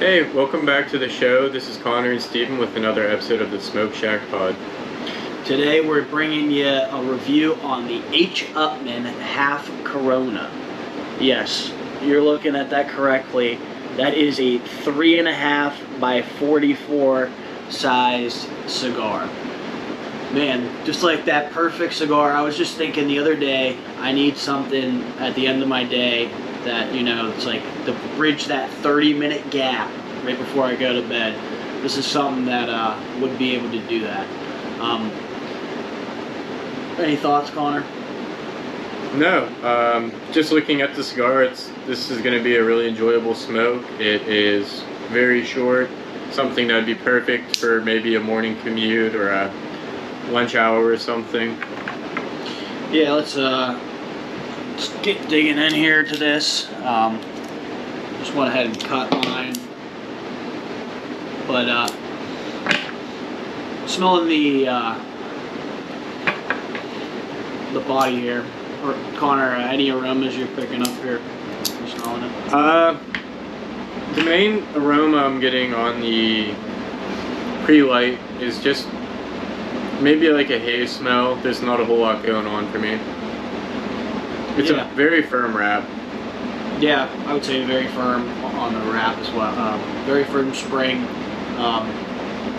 Hey, welcome back to the show. This is Connor and Steven with another episode of the Smoke Shack Pod. Today we're bringing you a review on the Upmann Half Corona. Yes, you're looking at that correctly. That is a 3.5 by 44 size cigar. Man, just like that perfect cigar. I was just thinking the other day, I need something at the end of my day that, you know, it's like to bridge that 30-minute gap right before I go to bed. This is something that would be able to do that. Any thoughts, Connor? No, just looking at the cigar, this is going to be a really enjoyable smoke. It is very short, something that would be perfect for maybe a morning commute or a lunch hour or something. Yeah, let's get digging in here to this. Just went ahead and cut mine, but smelling the body here. Or Connor, any aromas you're picking up here? You're smelling it? The main aroma I'm getting on the pre-light is just maybe like a haze smell. There's not a whole lot going on for me. It's a very firm wrap. Yeah, I would say very firm on the wrap as well. Very firm spring.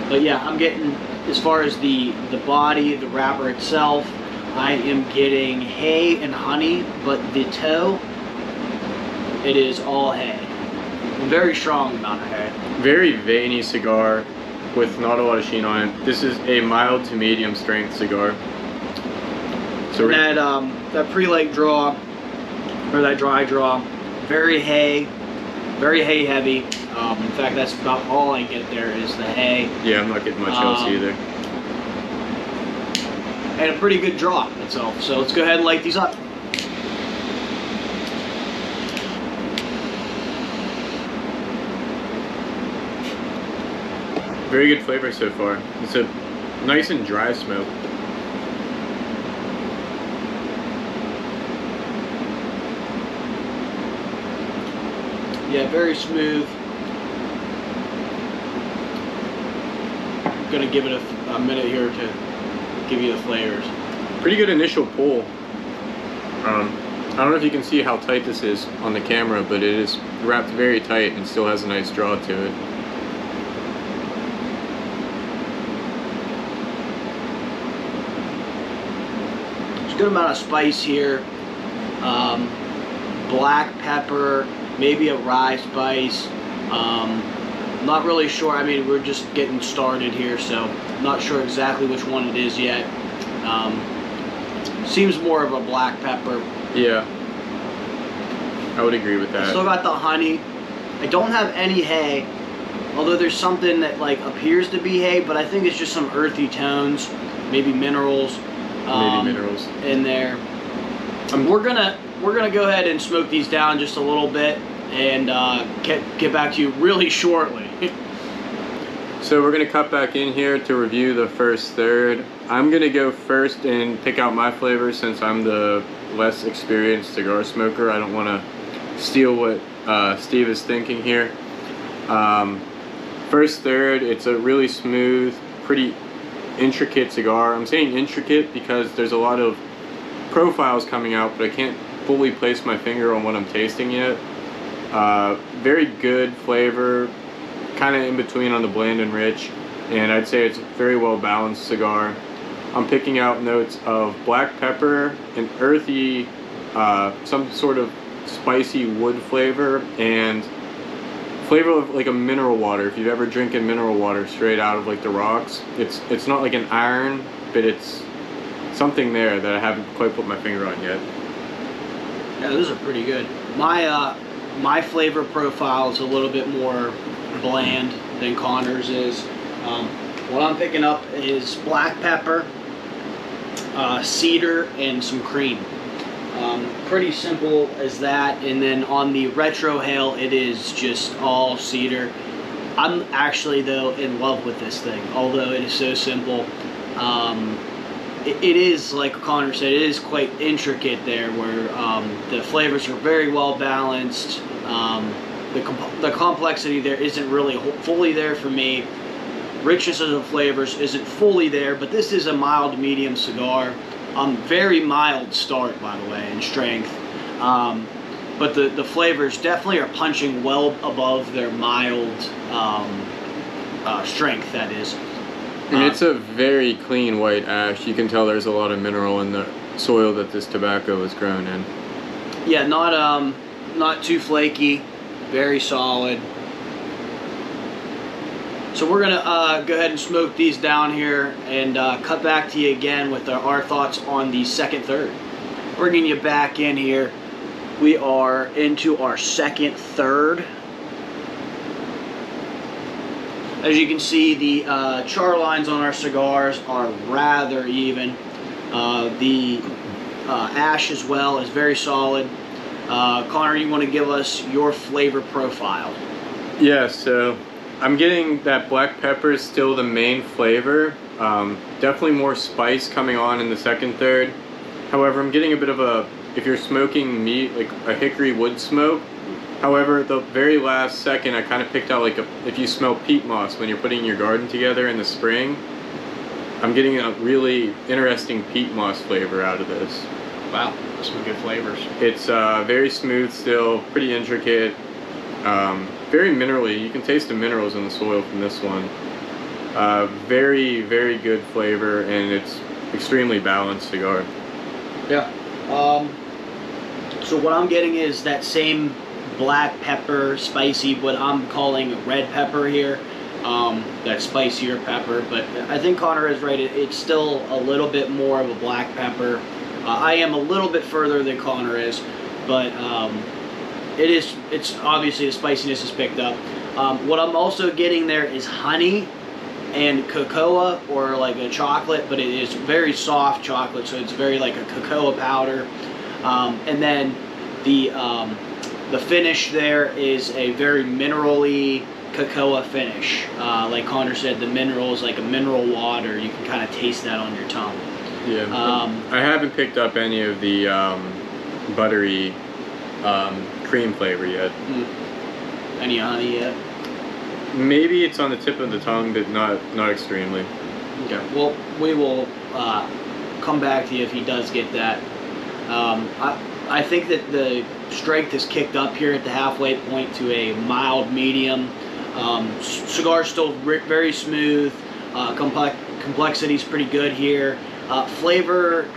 But yeah, I'm getting, as far as the body, the wrapper itself, I am getting hay and honey, but the toe, it is all hay. A very strong amount of hay. Very veiny cigar with not a lot of sheen on it. This is a mild to medium strength cigar. So that pre-light draw, or that dry draw, very hay heavy. In fact, that's about all I get there is the hay. Yeah, I'm not getting much else either. And a pretty good draw itself. So let's go ahead and light these up. Very good flavor so far. It's a nice and dry smoke. Yeah, very smooth. I'm gonna give it a minute here to give you the flavors. Pretty good initial pull. I don't know if you can see how tight this is on the camera, but it is wrapped very tight and still has a nice draw to it. There's a good amount of spice here. Black pepper, maybe a rye spice. Not really sure. I mean, we're just getting started here, so not sure exactly which one it is yet. Seems more of a black pepper. Yeah, I would agree with that. Still got the honey. I don't have any hay, although there's something that like appears to be hay, but I think it's just some earthy tones, maybe minerals. In there. We're gonna go ahead and smoke these down just a little bit and get back to you really shortly. So we're gonna cut back in here to review the first third. I'm gonna go first and pick out my flavors since I'm the less experienced cigar smoker. I don't want to steal what Steve is thinking here. First third, it's a really smooth, pretty intricate cigar. I'm saying intricate because there's a lot of profiles coming out, but I can't fully place my finger on what I'm tasting yet. Very good flavor, kind of in between on the bland and rich, and I'd say it's a very well balanced cigar. I'm picking out notes of black pepper, an earthy, some sort of spicy wood flavor, and flavor of like a mineral water. If you've ever drinking mineral water straight out of like the rocks, it's not like an iron, but it's something there that I haven't quite put my finger on yet. Yeah, those are pretty good. My flavor profile is a little bit more bland than Connor's is. What I'm picking up is black pepper, cedar, and some cream. Pretty simple as that. And then on the retrohale, it is just all cedar. I'm actually though in love with this thing, although it is so simple. It is, like Connor said, it is quite intricate there, where the flavors are very well balanced. the complexity there isn't really fully there for me. Richness of the flavors isn't fully there, but this is a mild medium cigar. Very mild start, by the way, in strength. But the flavors definitely are punching well above their mild strength, that is. And it's a very clean white ash. You can tell there's a lot of mineral in the soil that this tobacco was grown in. Yeah, not too flaky, very solid. So we're gonna go ahead and smoke these down here and cut back to you again with our thoughts on the second third. Bringing you back in here, we are into our second third. As you can see, the char lines on our cigars are rather even. The ash as well is very solid. Connor, you want to give us your flavor profile? Yeah, so I'm getting that black pepper is still the main flavor. Definitely more spice coming on in the second third. However, I'm getting a bit of a, if you're smoking meat, like a hickory wood smoke. However, the very last second, I kind of picked out like if you smell peat moss when you're putting your garden together in the spring. I'm getting a really interesting peat moss flavor out of this. Wow, that's some good flavors. It's very smooth still, pretty intricate, very minerally. You can taste the minerals in the soil from this one. Very, very good flavor, and it's extremely balanced cigar. Yeah. So what I'm getting is that same black pepper, spicy, what I'm calling red pepper here. That spicier pepper, but I think Connor is right. It's still a little bit more of a black pepper. I am a little bit further than Connor is, but it's obviously the spiciness is picked up. What I'm also getting there is honey and cocoa, or like a chocolate, but it is very soft chocolate, so it's very like a cocoa powder. And then the finish there is a very minerally cocoa finish. Like Connor said, the mineral is like a mineral water. You can kind of taste that on your tongue. Yeah. I haven't picked up any of the buttery cream flavor yet. Any honey yet? Maybe it's on the tip of the tongue, but not extremely. Okay. Well, we will come back to you if he does get that. I think that the strength is kicked up here at the halfway point to a mild medium. Cigar still very smooth. Complexity is pretty good here. Flavor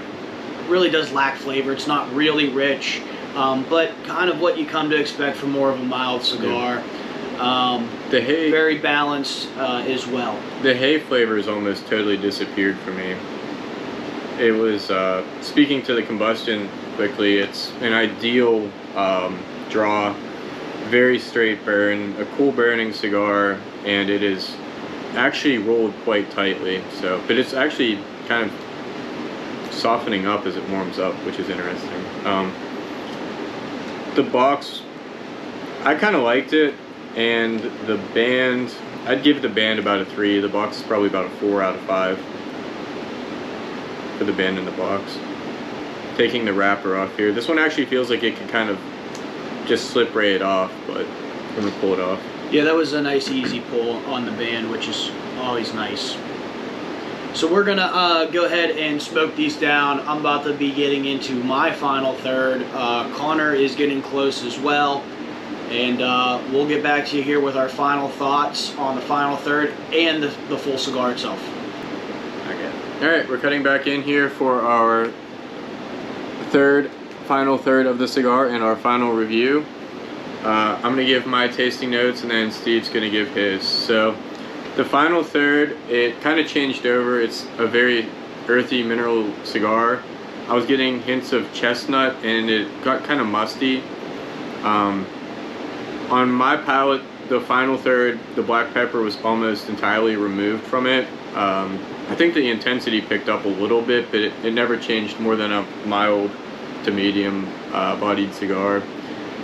really does lack flavor. It's not really rich, but kind of what you come to expect from more of a mild cigar. The hay, very balanced as well. The hay flavor has almost totally disappeared for me. It was, speaking to the combustion quickly, it's an ideal draw, very straight burn, a cool burning cigar, and it is actually rolled quite tightly. So, but it's actually kind of softening up as it warms up, which is interesting. The box, I kind of liked it, and the band, I'd give the band about a 3. The box is probably about a 4 out of 5 for the band in the box. Taking the wrapper off here, this one actually feels like it could kind of just slip right off, but I'm gonna pull it off. Yeah, that was a nice easy pull on the band, which is always nice. So we're gonna go ahead and smoke these down. I'm about to be getting into my final third. Connor is getting close as well, and we'll get back to you here with our final thoughts on the final third and the full cigar itself. Okay. All right, we're cutting back in here for our final third of the cigar and our final review. I'm going to give my tasting notes, and then Steve's going to give his. So the final third, it kind of changed over. It's a very earthy mineral cigar. I was getting hints of chestnut, and it got kind of musty. On my palate, the final third, the black pepper was almost entirely removed from it. I think the intensity picked up a little bit, but it never changed more than a mild to medium bodied cigar.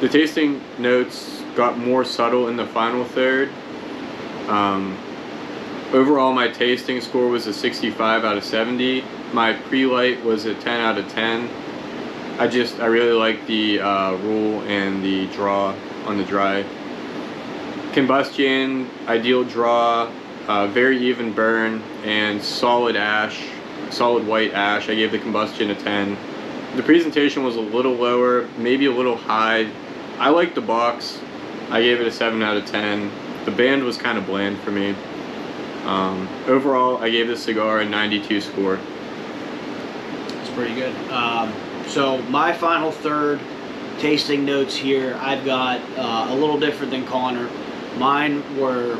The tasting notes got more subtle in the final third. Overall, my tasting score was a 65 out of 70. My pre-light was a 10 out of 10. I really like the roll and the draw on the dry. Combustion, ideal draw, very even burn, and solid ash, solid white ash. I gave the combustion a 10. The presentation was a little lower, maybe a little high. I liked the box. I gave it a 7 out of 10. The band was kind of bland for me. Overall, I gave this cigar a 92 score. That's pretty good. So my final third tasting notes here, I've got a little different than Connor. Mine were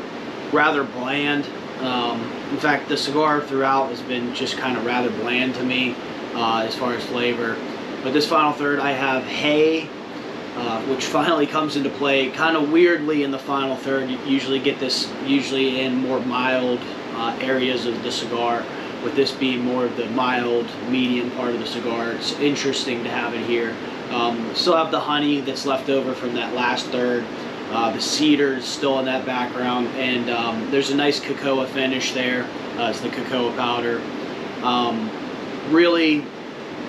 rather bland. In fact, the cigar throughout has been just kind of rather bland to me as far as flavor. But this final third, I have hay, which finally comes into play kind of weirdly in the final third. You usually get this in more mild areas of the cigar, with this being more of the mild, medium part of the cigar. It's interesting to have it here. Still have the honey that's left over from that last third. The cedar is still in that background, and there's a nice cocoa finish there. It's the cocoa powder. Really,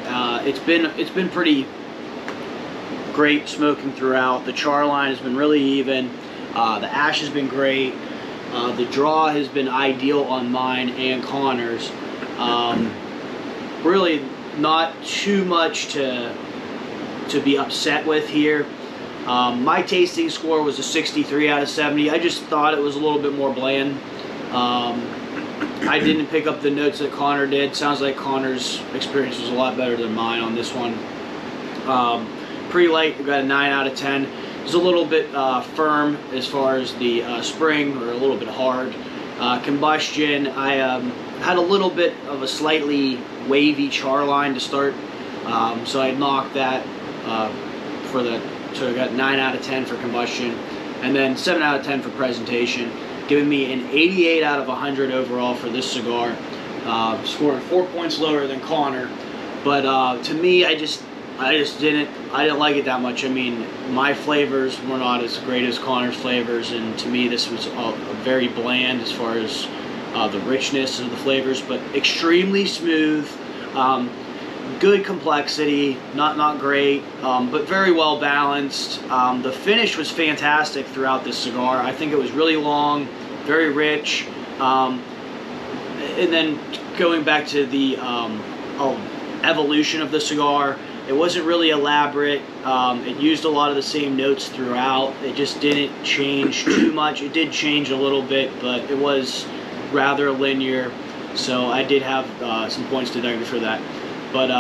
it's been pretty great smoking throughout. The char line has been really even. The ash has been great. The draw has been ideal on mine and Connor's. Really not too much to be upset with here. My tasting score was a 63 out of 70. I just thought it was a little bit more bland. I didn't pick up the notes that Connor did. Sounds like Connor's experience was a lot better than mine on this one. Pretty light, we got a 9 out of 10. It's a little bit firm as far as the spring, or a little bit hard. Combustion, I had a little bit of a slightly wavy char line to start, so I knocked that so I got 9 out of 10 for combustion, and then 7 out of 10 for presentation, giving me an 88 out of 100 overall for this cigar. Scoring 4 points lower than Connor, but to me, I didn't like it that much. I mean, my flavors were not as great as Connor's flavors, and to me, this was very bland as far as the richness of the flavors, but extremely smooth. Good complexity, not great, but very well balanced. The finish was fantastic throughout this cigar. I think it was really long, very rich, and then going back to the evolution of the cigar, it wasn't really elaborate. It used a lot of the same notes throughout. It just didn't change too much. It did change a little bit, but it was rather linear, so I did have some points deducted for that. But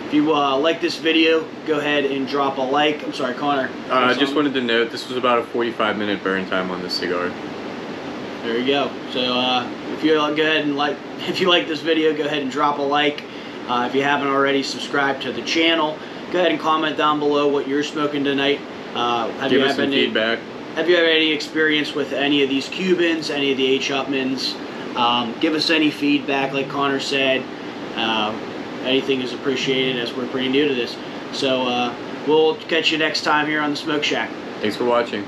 if you like this video, go ahead and drop a like. I'm sorry, Connor. I just wanted to note this was about a 45-minute burn time on this cigar. There you go. So if you like this video, go ahead and drop a like. If you haven't already, subscribe to the channel. Go ahead and comment down below what you're smoking tonight. Give us some feedback. Have you had any experience with any of these Cubans, any of the H. Upmanns? Give us any feedback, like Connor said. Anything is appreciated, as we're pretty new to this. So we'll catch you next time here on the Smoke Shack. Thanks for watching.